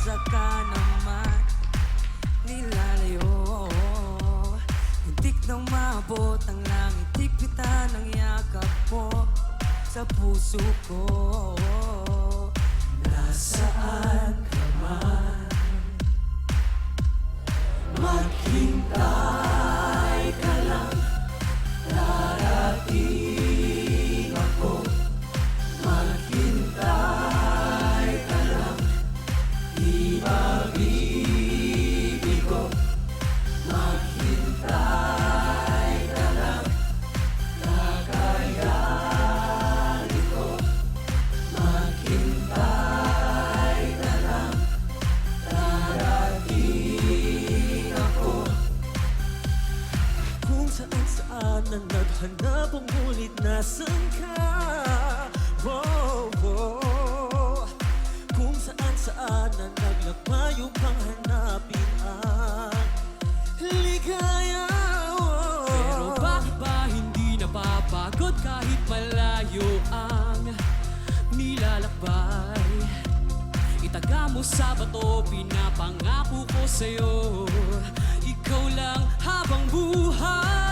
umaasa ka naman nilalayo. Muntik nang maabot ang langit, higpitan ang yakap mo sa puso ko. Nasaan ka man, maghintay ka lang, darating ako. Maghintay ka lang, di pag-ibig ko. Maghintay ka lang, kakayanin ko. Maghintay ka lang, darating ako. Kung saan-saan na naghanap ang ngunit nasan ka? Oh, oh. Kung saan-saan na naglakbayo pang hanapin ang ligaya. Oh. Pero bakit ba hindi napapagod kahit malayo ang nilalakbay? Itaga mo sa bato, pinapangako ko sa'yo, ikaw lang habang buhay.